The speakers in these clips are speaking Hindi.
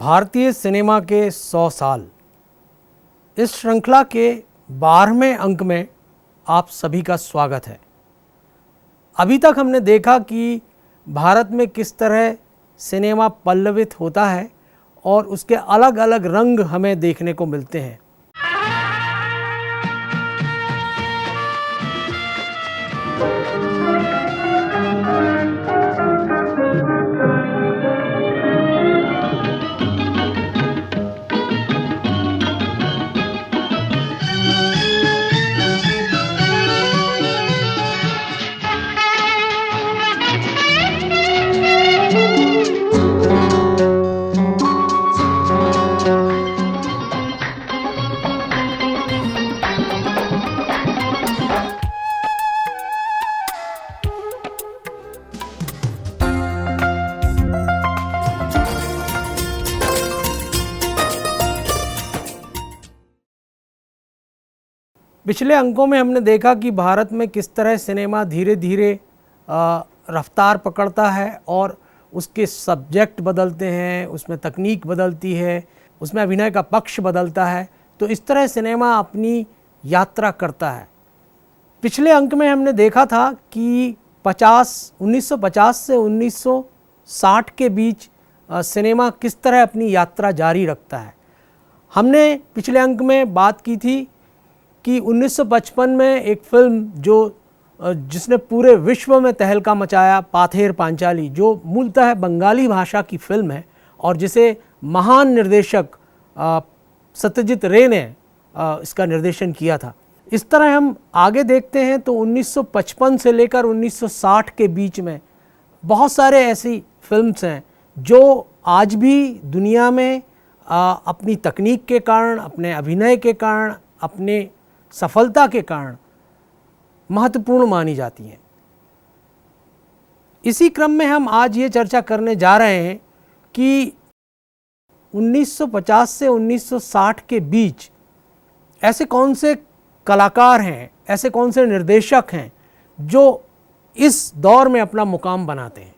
भारतीय सिनेमा के 100 साल, इस श्रृंखला के 12वें अंक में आप सभी का स्वागत है। अभी तक हमने देखा कि भारत में किस तरह सिनेमा पल्लवित होता है और उसके अलग अलग रंग हमें देखने को मिलते हैं। पिछले अंकों में हमने देखा कि भारत में किस तरह सिनेमा धीरे धीरे रफ्तार पकड़ता है और उसके सब्जेक्ट बदलते हैं, उसमें तकनीक बदलती है, उसमें अभिनय का पक्ष बदलता है। तो इस तरह सिनेमा अपनी यात्रा करता है। पिछले अंक में हमने देखा था कि 1950 से 1960 के बीच सिनेमा किस तरह अपनी यात्रा जारी रखता है। हमने पिछले अंक में बात की थी कि 1955 में एक फिल्म जिसने पूरे विश्व में तहलका मचाया, पाथेर पांचाली, जो मूलतः बंगाली भाषा की फिल्म है और जिसे महान निर्देशक सत्यजीत रे ने इसका निर्देशन किया था। इस तरह हम आगे देखते हैं तो 1955 से लेकर 1960 के बीच में बहुत सारे ऐसी फिल्म्स हैं जो आज भी दुनिया में अपनी तकनीक के कारण, अपने अभिनय के कारण, अपने सफलता के कारण महत्वपूर्ण मानी जाती हैं। इसी क्रम में हम आज ये चर्चा करने जा रहे हैं कि 1950 से 1960 के बीच ऐसे कौन से कलाकार हैं, ऐसे कौन से निर्देशक हैं जो इस दौर में अपना मुकाम बनाते हैं।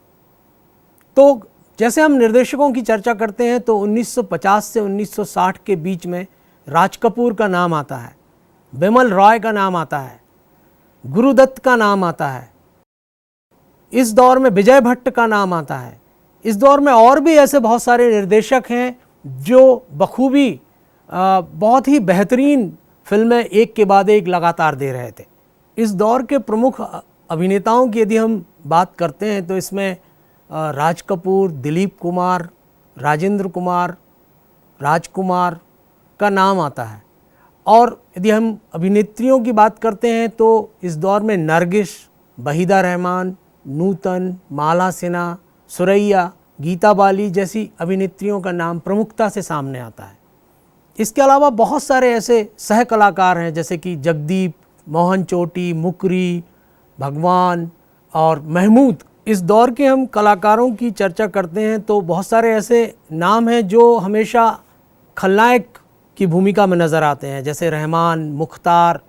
तो जैसे हम निर्देशकों की चर्चा करते हैं तो 1950 से 1960 के बीच में राज कपूर का नाम आता है, बिमल रॉय का नाम आता है, गुरुदत्त का नाम आता है, इस दौर में विजय भट्ट का नाम आता है। इस दौर में और भी ऐसे बहुत सारे निर्देशक हैं जो बखूबी बहुत ही बेहतरीन फिल्में एक के बाद एक लगातार दे रहे थे। इस दौर के प्रमुख अभिनेताओं की यदि हम बात करते हैं तो इसमें राज कपूर, दिलीप कुमार, राजेंद्र कुमार, राजकुमार का नाम आता है। और यदि हम अभिनेत्रियों की बात करते हैं तो इस दौर में नरगिस, वहीदा रहमान, नूतन, माला सिन्हा, सुरैया, गीता बाली जैसी अभिनेत्रियों का नाम प्रमुखता से सामने आता है। इसके अलावा बहुत सारे ऐसे सह कलाकार हैं जैसे कि जगदीप, मोहन चोटी, मुकरी, भगवान और महमूद। इस दौर के हम कलाकारों की चर्चा करते हैं तो बहुत सारे ऐसे नाम हैं जो हमेशा खलनायक की भूमिका में नज़र आते हैं, जैसे रहमान, मुख्तार,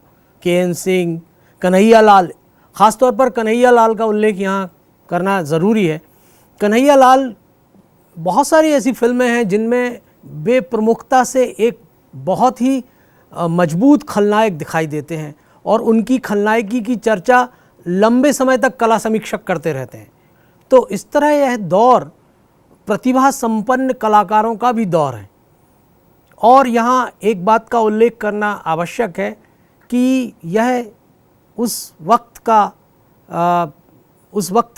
के.एन. सिंह, कन्हैया लाल। ख़ास तौर पर कन्हैया लाल का उल्लेख यहाँ करना ज़रूरी है। कन्हैया लाल, बहुत सारी ऐसी फिल्में हैं जिनमें वे प्रमुखता से एक बहुत ही मजबूत खलनायक दिखाई देते हैं और उनकी खलनायकी की चर्चा लंबे समय तक कला समीक्षक करते रहते हैं। तो इस तरह यह दौर प्रतिभा संपन्न कलाकारों का भी दौर है। और यहाँ एक बात का उल्लेख करना आवश्यक है कि यह उस वक्त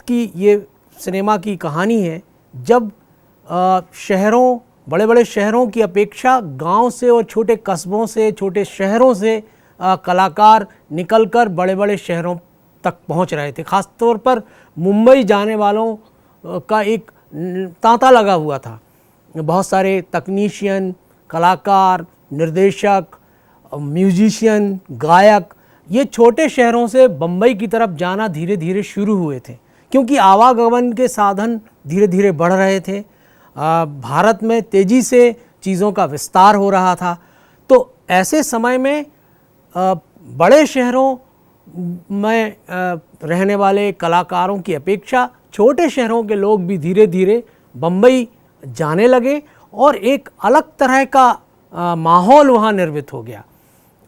की ये सिनेमा की कहानी है जब शहरों, बड़े बड़े शहरों की अपेक्षा गांव से और छोटे कस्बों से, छोटे शहरों से कलाकार निकलकर बड़े बड़े शहरों तक पहुंच रहे थे। ख़ास तौर पर मुंबई जाने वालों का एक तांता लगा हुआ था। बहुत सारे तकनीशियन, कलाकार, निर्देशक, म्यूजिशियन, गायक ये छोटे शहरों से बम्बई की तरफ जाना धीरे धीरे शुरू हुए थे क्योंकि आवागमन के साधन धीरे धीरे बढ़ रहे थे। भारत में तेज़ी से चीज़ों का विस्तार हो रहा था। तो ऐसे समय में बड़े शहरों में रहने वाले कलाकारों की अपेक्षा छोटे शहरों के लोग भी धीरे धीरे बम्बई जाने लगे और एक अलग तरह का माहौल वहाँ निर्मित हो गया।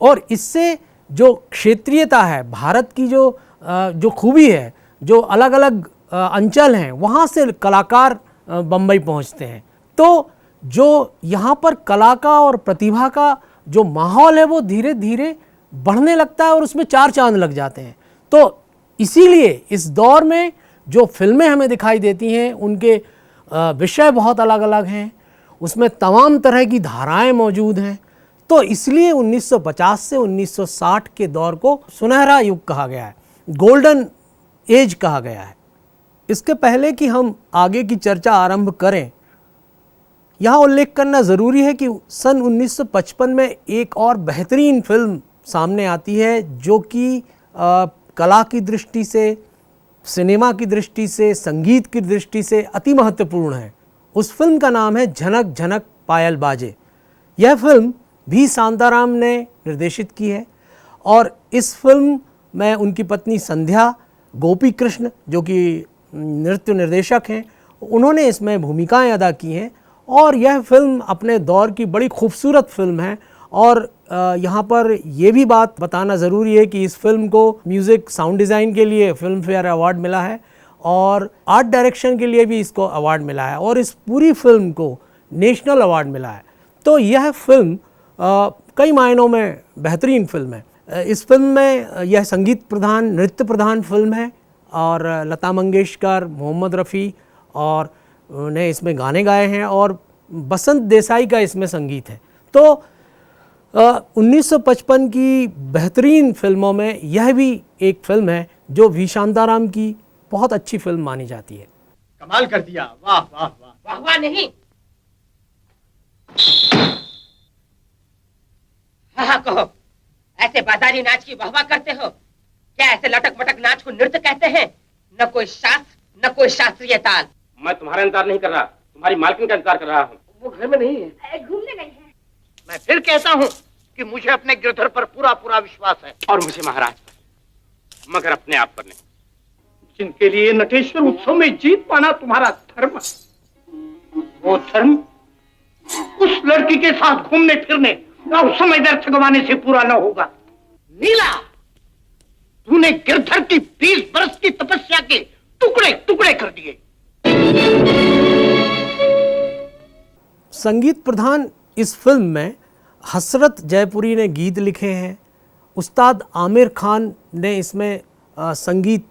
और इससे जो क्षेत्रीयता है, भारत की जो खूबी है, जो अलग अलग अंचल हैं, वहाँ से कलाकार बम्बई पहुँचते हैं। तो जो यहाँ पर कला का और प्रतिभा का जो माहौल है वो धीरे धीरे बढ़ने लगता है और उसमें चार चांद लग जाते हैं। तो इसीलिए इस दौर में जो फिल्में हमें दिखाई देती हैं उनके विषय बहुत अलग अलग हैं, उसमें तमाम तरह की धाराएं मौजूद हैं। तो इसलिए 1950 से 1960 के दौर को सुनहरा युग कहा गया है, गोल्डन एज कहा गया है। इसके पहले कि हम आगे की चर्चा आरंभ करें, यहाँ उल्लेख करना ज़रूरी है कि सन 1955 में एक और बेहतरीन फिल्म सामने आती है जो कि कला की दृष्टि से, सिनेमा की दृष्टि से, संगीत की दृष्टि से अति महत्वपूर्ण है। उस फिल्म का नाम है झनक झनक पायल बाजे। यह फिल्म भी शांताराम ने निर्देशित की है और इस फिल्म में उनकी पत्नी संध्या गोपी कृष्ण जो कि नृत्य निर्देशक हैं, उन्होंने इसमें भूमिकाएं अदा की हैं। और यह फिल्म अपने दौर की बड़ी खूबसूरत फिल्म है। और यहाँ पर यह भी बात बताना ज़रूरी है कि इस फिल्म को म्यूज़िक साउंड डिज़ाइन के लिए फिल्म फेयर अवार्ड मिला है और आर्ट डायरेक्शन के लिए भी इसको अवार्ड मिला है और इस पूरी फिल्म को नेशनल अवार्ड मिला है। तो यह फिल्म कई मायनों में बेहतरीन फिल्म है। इस फिल्म में यह संगीत प्रधान, नृत्य प्रधान फिल्म है और लता मंगेशकर, मोहम्मद रफ़ी और ने इसमें गाने गाए हैं और बसंत देसाई का इसमें संगीत है। तो 1955 की बेहतरीन फिल्मों में यह भी एक फिल्म है जो वी शांताराम की बहुत अच्छी फिल्म मानी जाती है। कमाल कर दिया, वाह वाह वाह। वाह वाह नहीं, हाँ हाँ कहो। ऐसे बाजारी नाच की वाह वाह करते हो क्या? ऐसे लटक मटक नाच को नृत्य कहते हैं? न कोई शास्त्र, न कोई शास्त्रीय ताल। मैं तुम्हारा इंतजार नहीं कर रहा, तुम्हारी मालकिन का इंतजार कर रहा हूँ। वो घर में नहीं है, घूमने गई है। मैं फिर कहता हूँ कि मुझे अपने गिरधर पर पूरा पूरा विश्वास है और मुझे महाराज पर, मगर अपने आप पर नहीं। जिनके लिए नटेश्वर उत्सव में जीत पाना तुम्हारा धर्म, वो धर्म उस लड़की के साथ घूमने फिरने और समय व्यर्थ गंवाने से पूरा न होगा। नीला, तूने गिरधर की 20 बरस की तपस्या के टुकड़े टुकड़े कर दिए। संगीत प्रधान इस फिल्म में हसरत जयपुरी ने गीत लिखे हैं। उस्ताद आमिर खान ने इसमें संगीत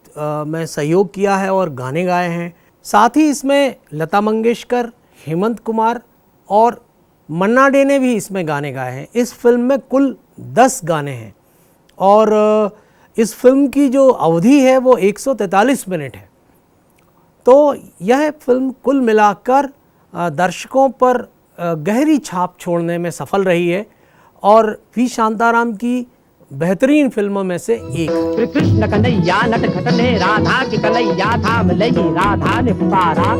में सहयोग किया है और गाने गाए हैं। साथ ही इसमें लता मंगेशकर, हेमंत कुमार और मन्ना डे ने भी इसमें गाने गाए हैं। इस फिल्म में कुल 10 गाने हैं और इस फिल्म की जो अवधि है वो 143 मिनट है। तो यह फिल्म कुल मिलाकर दर्शकों पर गहरी छाप छोड़ने में सफल रही है और वी शांताराम की बेहतरीन फिल्मों में से एक। श्री कृष्ण कन्हैया नट खटने राधा की कलैया थाम लई राधा ने पुकारा,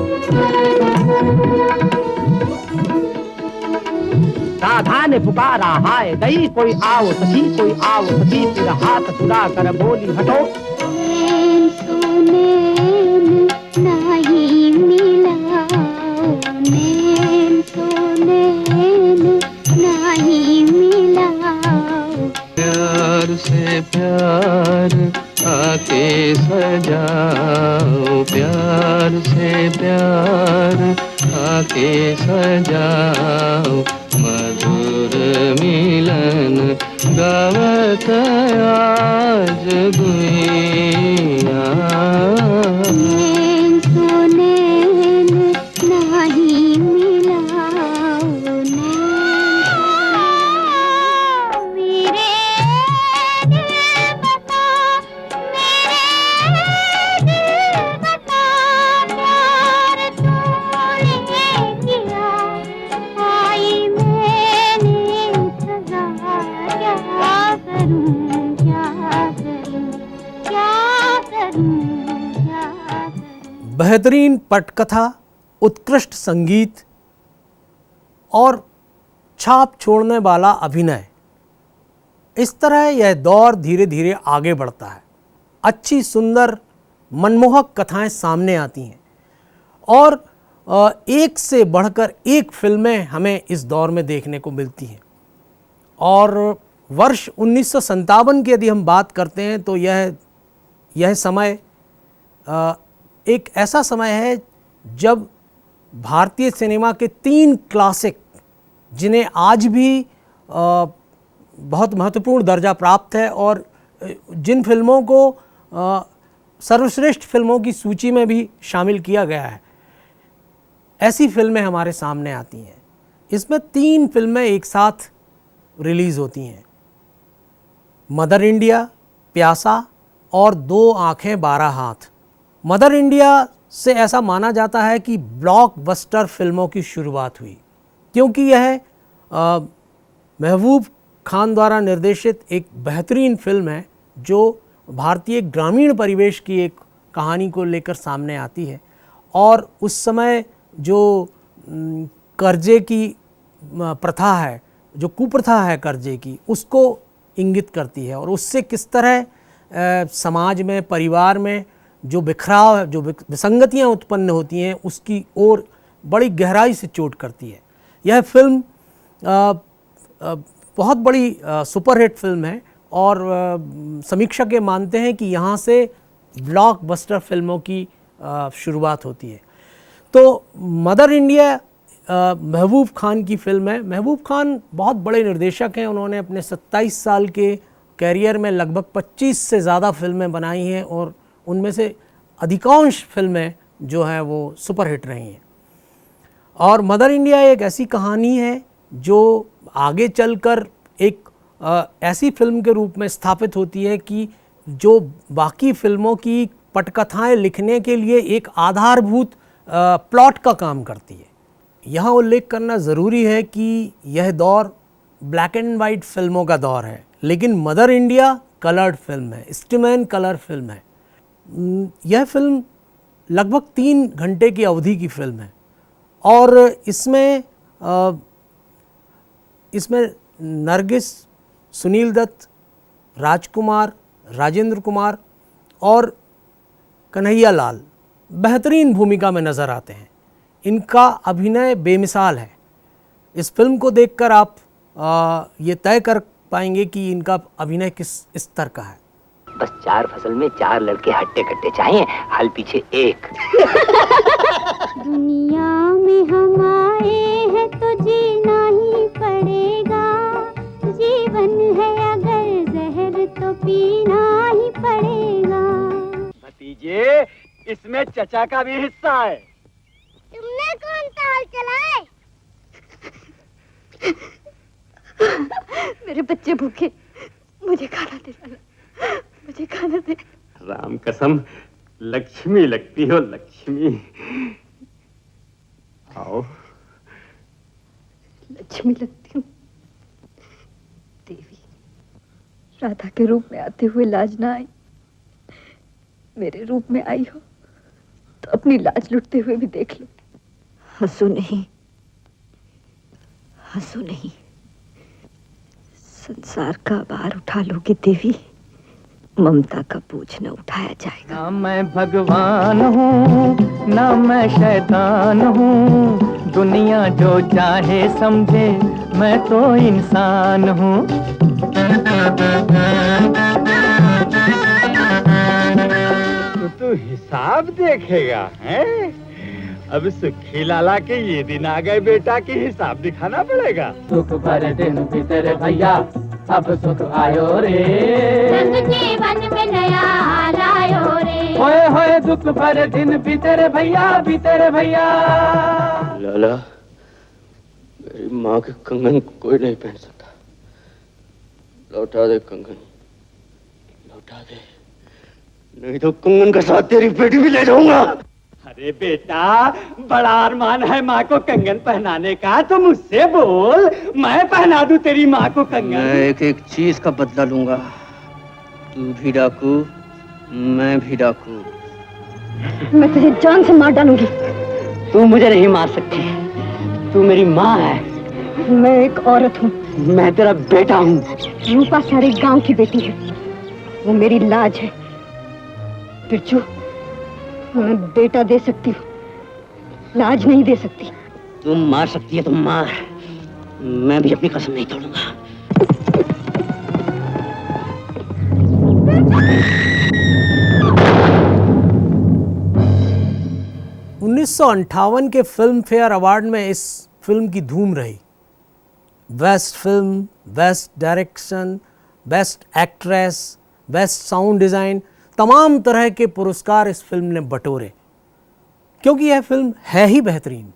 राधा ने पुकारा हाय गई कोई आओ सखी, कोई आओ सखी। फिर हाथ चुरा कर बोली हटो, नहीं मिलाओ, नैन सोने नहीं मिलाओ। प्यार से प्यार आके सजाओ, प्यार से प्यार आके सजाओ। मधुर मिलन गावत आज गुइया, नैन सोने नहीं मिलाओ, मेरे दिल बता, मेरे दिल बता, प्यार तूने किया, आई मैंने सजा। क्या करूं, क्या करूं, क्या करूं, क्या करूं। बेहतरीन पटकथा, उत्कृष्ट संगीत और छाप छोड़ने वाला अभिनय, इस तरह यह दौर धीरे धीरे आगे बढ़ता है। अच्छी सुंदर मनमोहक कथाएं सामने आती हैं और एक से बढ़कर एक फिल्में हमें इस दौर में देखने को मिलती हैं। और वर्ष 1957 की यदि हम बात करते हैं तो यह समय एक ऐसा समय है जब भारतीय सिनेमा के 3 क्लासिक, जिन्हें आज भी बहुत महत्वपूर्ण दर्जा प्राप्त है और जिन फिल्मों को सर्वश्रेष्ठ फिल्मों की सूची में भी शामिल किया गया है, ऐसी फिल्में हमारे सामने आती हैं। इसमें 3 फिल्में एक साथ रिलीज़ होती हैं, मदर इंडिया, प्यासा और 2 आँखें 12 हाथ। मदर इंडिया से ऐसा माना जाता है कि ब्लॉकबस्टर फिल्मों की शुरुआत हुई, क्योंकि यह महबूब खान द्वारा निर्देशित एक बेहतरीन फिल्म है जो भारतीय ग्रामीण परिवेश की एक कहानी को लेकर सामने आती है और उस समय जो कर्जे की प्रथा है, जो कुप्रथा है कर्जे की, उसको इंगित करती है और उससे किस तरह समाज में, परिवार में जो बिखराव, जो विसंगतियाँ उत्पन्न होती हैं, उसकी ओर बड़ी गहराई से चोट करती है। यह फिल्म बहुत बड़ी सुपरहिट फिल्म है और समीक्षक ये मानते हैं कि यहाँ से ब्लॉकबस्टर फिल्मों की शुरुआत होती है। तो मदर इंडिया महबूब खान की फिल्म है। महबूब खान बहुत बड़े निर्देशक हैं। उन्होंने अपने 27 साल के कैरियर में लगभग 25 से ज़्यादा फिल्में बनाई हैं और उनमें से अधिकांश फिल्में जो हैं वो सुपरहिट रही हैं। और मदर इंडिया एक ऐसी कहानी है जो आगे चलकर एक ऐसी फिल्म के रूप में स्थापित होती है कि जो बाकी फिल्मों की पटकथाएं लिखने के लिए एक आधारभूत प्लॉट का काम करती है। यहाँ उल्लेख करना ज़रूरी है कि यह दौर ब्लैक एंड वाइट फिल्मों का दौर है, लेकिन मदर इंडिया कलर्ड फिल्म है, स्टीमैन कलर फिल्म है। यह फिल्म लगभग 3 घंटे की अवधि की फिल्म है और इसमें नरगिस, सुनील दत्त, राजकुमार, राजेंद्र कुमार और कन्हैया लाल बेहतरीन भूमिका में नज़र आते हैं। इनका अभिनय बेमिसाल है। इस फिल्म को देखकर आप ये तय कर पाएंगे कि इनका अभिनय किस स्तर का है। बस 4 फसल में 4 लड़के हट्टे कट्टे चाहिए, हाल पीछे एक। दुनिया में हम आए हैं तो जीना ही पड़ेगा, जीवन है अगर जहर तो पीना ही पड़ेगा। भतीजे, इसमें चचा का भी हिस्सा है। तुमने कौन सा हल चलाए? मेरे बच्चे भूखे, मुझे खाना दे साला, मुझे खाना दे। राम कसम, लक्ष्मी लगती हो लक्ष्मी। आओ। लक्ष्मी लगती हूँ देवी। राधा के रूप में आते हुए लाज ना आई, मेरे रूप में आई हो तो अपनी लाज लुटते हुए भी देख लो। हंसो नहीं, हंसो नहीं। संसार का भार उठा लोगे देवी, ममता का बोझ न उठाया जाएगा। ना मैं भगवान हूँ ना मैं शैतान हूँ, दुनिया जो चाहे समझे मैं तो इंसान हूँ। तो हिसाब देखेगा हैं? अब सुखी लाला के ये दिन आ गए बेटा कि हिसाब दिखाना पड़ेगा। सुख भरे दिन भीतर भैया अब सुख आयो रे, रंग जीवन में नया लायो रे। होए होए दुख भरे दिन भीतर भैया। लाला, मेरी माँ के कंगन कोई नहीं पहन सकता। लौटा दे कंगन, लौटा दे, नहीं तो कंगन का साथ तेरी बेटी भी ले जाऊंगा। अरे बेटा, बड़ा अरमान है माँ को कंगन पहनाने का, तो मुझसे बोल, मैं पहना दूं तेरी माँ को कंगन। मैं एक एक चीज का बदला लूंगा। तू भी डाकू, मैं भी डाकू। मैं तुझे जान से मार डालूंगी। तू मुझे नहीं मार सकती, तू मेरी माँ है। मैं एक औरत हूँ। मैं तेरा बेटा हूँ। रूपा सारे गांव की बेटी है, वो मेरी लाज है। बिरजू, मैं बेटा दे सकती हूँ, लाज नहीं दे सकती। तुम मार सकती है तो मार, मैं भी अपनी कसम नहीं तोड़ूंगा। 1958 के फिल्म फेयर अवार्ड में इस फिल्म की धूम रही। Best film, best direction, best actress, best sound design, तमाम तरह के पुरस्कार इस फिल्म ने बटोरे, क्योंकि यह फिल्म है ही बेहतरीन।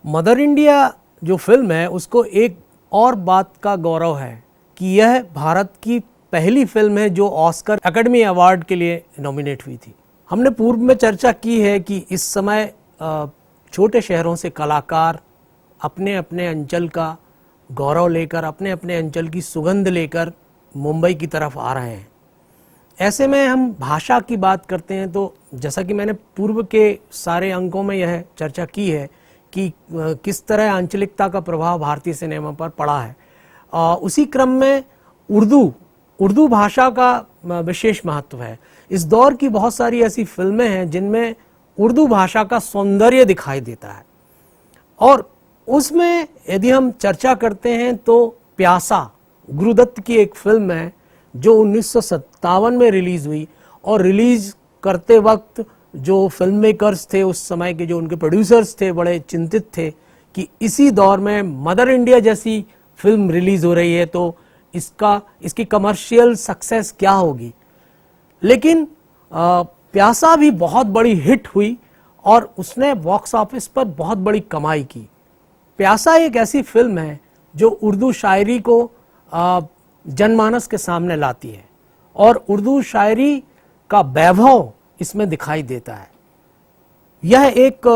मदर इंडिया जो फिल्म है उसको एक और बात का गौरव है कि यह भारत की पहली फिल्म है जो ऑस्कर एकेडमी अवार्ड के लिए नॉमिनेट हुई थी। हमने पूर्व में चर्चा की है कि इस समय छोटे शहरों से कलाकार अपने अपने अंचल का गौरव लेकर, अपने अपने अंचल की सुगंध लेकर मुंबई की तरफ आ रहे हैं। ऐसे में हम भाषा की बात करते हैं तो जैसा कि मैंने पूर्व के सारे अंकों में यह चर्चा की है कि किस तरह आंचलिकता का प्रभाव भारतीय सिनेमा पर पड़ा है। उसी क्रम में उर्दू भाषा का विशेष महत्व है। इस दौर की बहुत सारी ऐसी फिल्में हैं जिनमें उर्दू भाषा का सौंदर्य दिखाई देता है, और उसमें यदि हम चर्चा करते हैं तो प्यासा गुरुदत्त की एक फिल्म है जो 1957 में रिलीज़ हुई, और रिलीज़ करते वक्त जो फिल्म मेकर्स थे उस समय के, जो उनके प्रोड्यूसर्स थे, बड़े चिंतित थे कि इसी दौर में मदर इंडिया जैसी फिल्म रिलीज़ हो रही है तो इसकी कमर्शियल सक्सेस क्या होगी। लेकिन प्यासा भी बहुत बड़ी हिट हुई और उसने बॉक्स ऑफिस पर बहुत बड़ी कमाई की। प्यासा एक ऐसी फिल्म है जो उर्दू शायरी को जनमानस के सामने लाती है, और उर्दू शायरी का वैभव इसमें दिखाई देता है। यह एक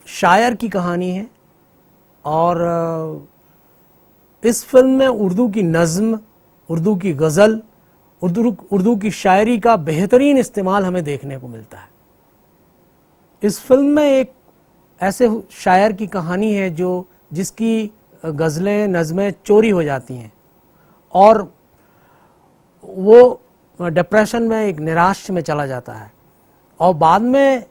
शायर की कहानी है, और इस फिल्म में उर्दू की नज़्म, उर्दू की गज़ल, उर्दू की शायरी का बेहतरीन इस्तेमाल हमें देखने को मिलता है। इस फिल्म में एक ऐसे शायर की कहानी है जिसकी गज़लें, नज़में चोरी हो जाती हैं और वो डिप्रेशन में, एक निराश में चला जाता है, और बाद में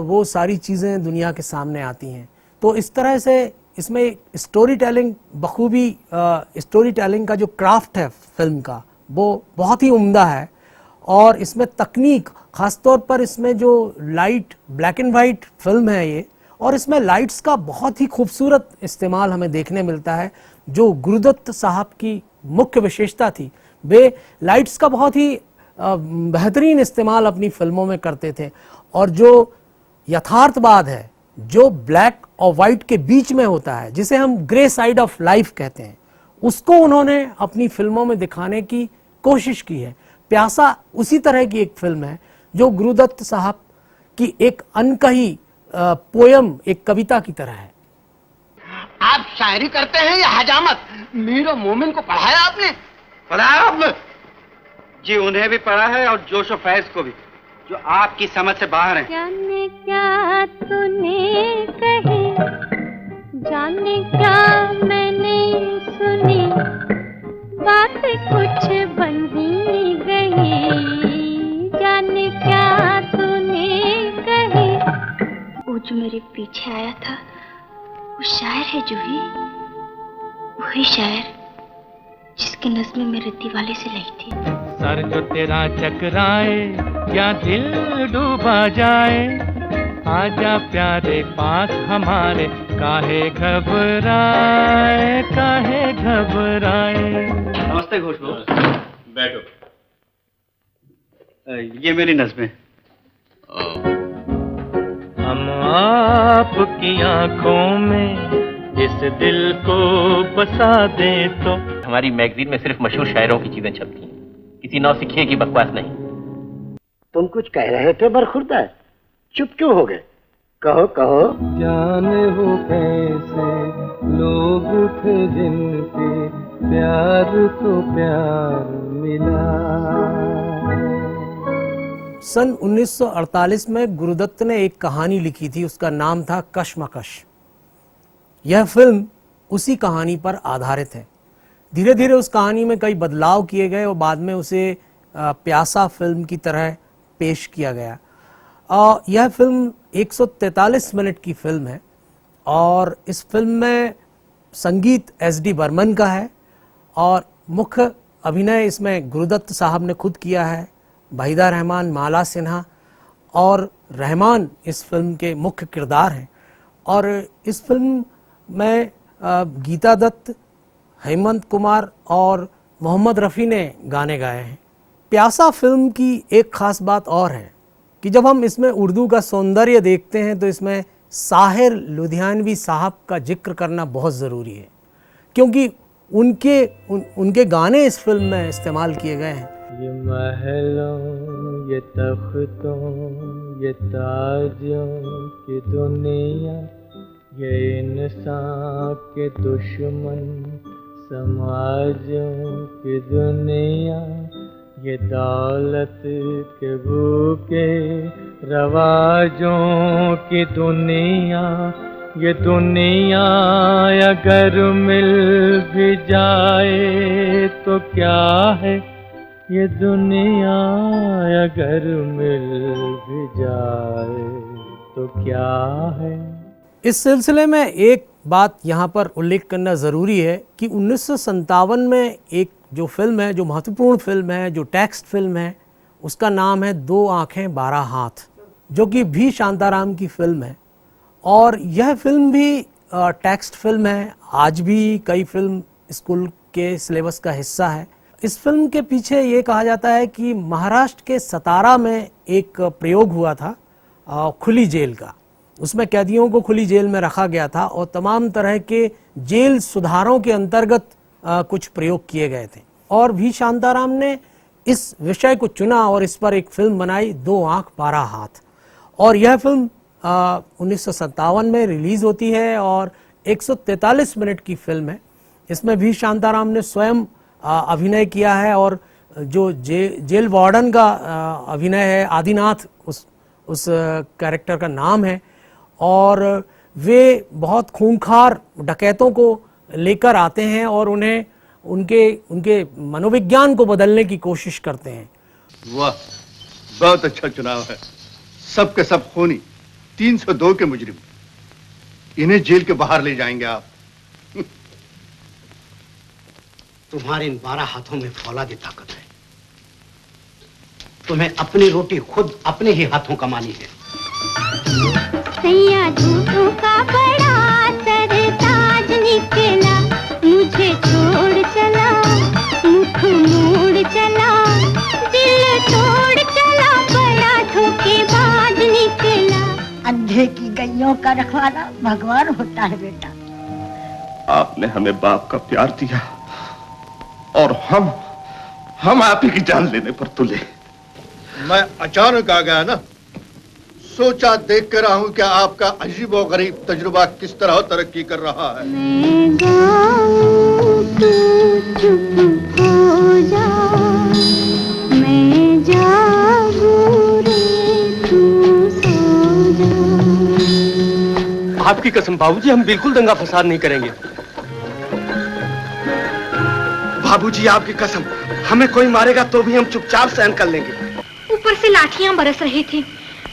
वो सारी चीज़ें दुनिया के सामने आती हैं। तो इस तरह से इसमें स्टोरी टेलिंग बखूबी, स्टोरी टेलिंग का जो क्राफ्ट है फिल्म का वो बहुत ही उम्दा है, और इसमें तकनीक, ख़ासतौर पर इसमें जो light, black and white film है ये, और इसमें लाइट्स का बहुत ही खूबसूरत इस्तेमाल हमें देखने मिलता है। जो गुरुदत्त साहब की मुख्य विशेषता थी, वे लाइट्स का बहुत ही बेहतरीन इस्तेमाल अपनी फिल्मों में करते थे, और जो यथार्थवाद है, जो ब्लैक और वाइट के बीच में होता है, जिसे हम ग्रे साइड ऑफ लाइफ कहते हैं, उसको उन्होंने अपनी फिल्मों में दिखाने की कोशिश की है। प्यासा उसी तरह की एक फिल्म है जो गुरुदत्त साहब की एक अनकही पोयम, एक कविता की तरह है। आप शायरी करते हैं या हजामत? मीर और मोमिन को पढ़ाया आपने? पढ़ाया आपने? जी, उन्हें भी पढ़ा है और जोश और फैज को भी, जो आपकी समझ से बाहर है। जाने क्या तूने कही, जाने क्या मैंने सुनी, बात कुछ बन ही गई। जाने क्या तूने कही। वो जो मेरे पीछे आया था वो शायर है जूही, वही शायर जिसकी नज़्में मेरे दीवाले से लाई थी। सर जो तेरा चकराए या दिल डूबा जाए, आजा प्यारे पास हमारे, काहे घबराए, काहे घबराए। नमस्ते घोषलो, बैठो। ये मेरी नज़्में। हम आपकी आंखों में इस दिल को बसा दे तो। हमारी मैगजीन में सिर्फ मशहूर शायरों की चीजें छपती हैं, किसी नौसिखिए की बकवास नहीं। तुम कुछ कह रहे थे बरखुरदा, चुप क्यों हो गए? कहो कहो। जाने वो कैसे लोग थे जिनके प्यार को प्यार मिला। सन 1948 में गुरुदत्त ने एक कहानी लिखी थी, उसका नाम था कशमकश। यह फिल्म उसी कहानी पर आधारित है। धीरे धीरे उस कहानी में कई बदलाव किए गए और बाद में उसे प्यासा फिल्म की तरह पेश किया गया। यह फिल्म 143 मिनट की फिल्म है और इस फिल्म में संगीत एस.डी. बर्मन का है और मुख्य अभिनय इसमें गुरुदत्त साहब ने खुद किया है, वहीदा रहमान, माला सिन्हा और रहमान इस फिल्म के मुख्य किरदार हैं। और इस फिल्म में गीता दत्त, हेमंत कुमार और मोहम्मद रफ़ी ने गाने गाए हैं। प्यासा फिल्म की एक ख़ास बात और है कि जब हम इसमें उर्दू का सौंदर्य देखते हैं तो इसमें साहिर लुधियानवी साहब का जिक्र करना बहुत ज़रूरी है, क्योंकि उनके गाने इस फिल्म में इस्तेमाल किए गए हैं। ये महलों, ये तख्तों, ये ताजों की दुनिया, ये इंसान के दुश्मन समाजों की दुनिया, ये दौलत के भूखे रवाजों की दुनिया, ये दुनिया अगर मिल भी जाए तो क्या है, ये दुनिया अगर मिल भी जाए तो क्या है। इस सिलसिले में एक बात यहाँ पर उल्लेख करना ज़रूरी है कि 1957 में एक जो फिल्म है, जो महत्वपूर्ण फिल्म है, जो टेक्स्ट फिल्म है, उसका नाम है 2 आँखें 12 हाथ, जो कि भी शांताराम की फिल्म है। और यह फिल्म भी टेक्स्ट फिल्म है, आज भी कई फिल्म स्कूल के सिलेबस का हिस्सा है। इस फिल्म के पीछे ये कहा जाता है कि महाराष्ट्र के सतारा में एक प्रयोग हुआ था खुली जेल का। उसमें कैदियों को खुली जेल में रखा गया था और तमाम तरह के जेल सुधारों के अंतर्गत कुछ प्रयोग किए गए थे और भी शांताराम ने इस विषय को चुना और इस पर एक फिल्म बनाई 2 आँख 12 हाथ। और यह फिल्म 1957 में रिलीज़ होती है और 143 मिनट की फिल्म है। इसमें भी शांताराम ने स्वयं अभिनय किया है और जो जेल वार्डन का अभिनय है, आदिनाथ उस कैरेक्टर का नाम है, और वे बहुत खूंखार डकैतों को लेकर आते हैं और उन्हें उनके मनोविज्ञान को बदलने की कोशिश करते हैं। वाह, बहुत अच्छा चुनाव है। सब के सब खूनी, 302 के मुजरिम, इन्हें जेल के बाहर ले जाएंगे आप। तुम्हारे इन 12 हाथों में फौलादी ताकत है। तुम्हें अपनी रोटी खुद अपने ही हाथों कमानी है। सैया झूठों का बड़ा सरताज निकला, मुझे छोड़ चला, मुख मोड़ चला, दिल तोड़ चला, बड़ा धोखेबाज निकला। अंधे की गैयों का रखवाला भगवान होता है बेटा। आपने हमें बाप का प्यार दिया और हम आप ही की जान लेने पर तुले। मैं अचानक आ गया ना, सोचा देख कर रहा हूं कि आपका अजीबो गरीब तजुर्बा किस तरह तरक्की कर रहा है। मैं गाऊं तू चुप हो जा, मैं जागूं रे तू सो जा। आपकी कसम बाबूजी, हम बिल्कुल दंगा फसाद नहीं करेंगे। बाबूजी आपकी कसम, हमें कोई मारेगा तो भी हम चुपचाप सहन कर लेंगे। ऊपर से लाठियां बरस रही थी,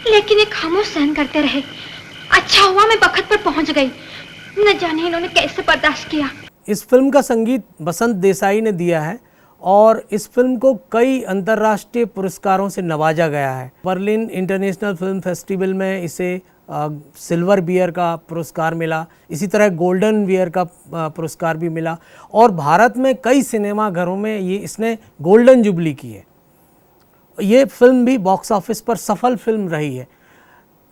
लेकिन एक खामोश सहन करते रहे। अच्छा हुआ मैं बखत पर पहुंच गई, न जाने इन्होंने कैसे बर्दाश्त किया। इस फिल्म का संगीत बसंत देसाई ने दिया है और इस फिल्म को कई अंतर्राष्ट्रीय पुरस्कारों से नवाजा गया है। बर्लिन इंटरनेशनल फिल्म फेस्टिवल में इसे सिल्वर बियर का पुरस्कार मिला, इसी तरह गोल्डन बियर का पुरस्कार भी मिला और भारत में कई सिनेमाघरों में इसने गोल्डन जुबली की है। ये फिल्म भी बॉक्स ऑफिस पर सफल फिल्म रही है,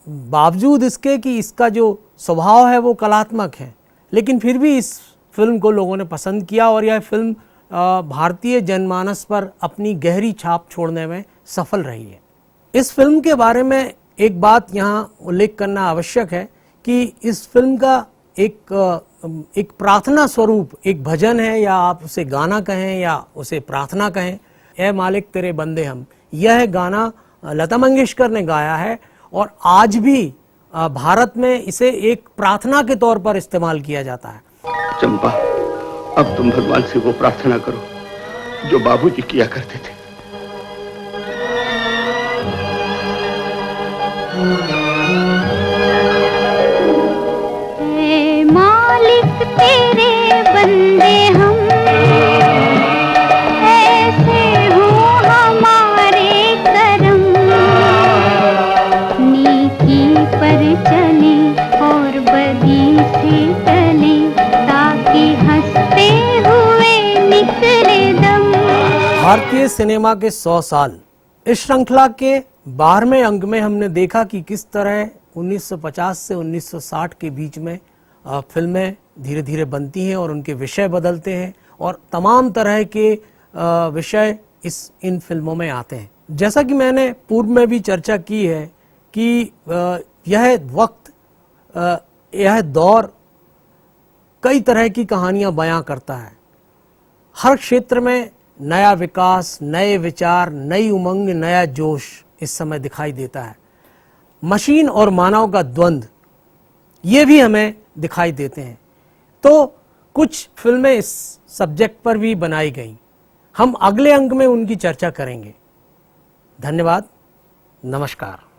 बावजूद इसके कि इसका जो स्वभाव है वो कलात्मक है, लेकिन फिर भी इस फिल्म को लोगों ने पसंद किया और यह फिल्म भारतीय जनमानस पर अपनी गहरी छाप छोड़ने में सफल रही है। इस फिल्म के बारे में एक बात यहाँ उल्लेख करना आवश्यक है कि इस फिल्म का एक प्रार्थना स्वरूप एक भजन है, या आप उसे गाना कहें या उसे प्रार्थना कहें, ए मालिक तेरे बंदे हम। यह गाना लता मंगेशकर ने गाया है और आज भी भारत में इसे एक प्रार्थना के तौर पर इस्तेमाल किया जाता है। चंपा, अब तुम भगवान से वो प्रार्थना करो जो बाबूजी किया करते थे। हे मालिक तेरे बंदे हम, ऐसे हो हमारे करम, नीकी पर चले और बदी से टले, ताकि हंसते हुए निकले दम। भारतीय सिनेमा के 100 साल, इस श्रृंखला के 12वें अंक में हमने देखा कि किस तरह 1950 से 1960 के बीच में फिल्में धीरे धीरे बनती हैं और उनके विषय बदलते हैं और तमाम तरह के विषय इन फिल्मों में आते हैं। जैसा कि मैंने पूर्व में भी चर्चा की है कि यह वक्त, यह दौर कई तरह की कहानियां बयां करता है। हर क्षेत्र में नया विकास, नए विचार, नई उमंग, नया जोश इस समय दिखाई देता है। मशीन और मानव का द्वंद्व ये भी हमें दिखाई देते हैं। तो कुछ फिल्में इस सब्जेक्ट पर भी बनाई गई। हम अगले अंक में उनकी चर्चा करेंगे। धन्यवाद, नमस्कार।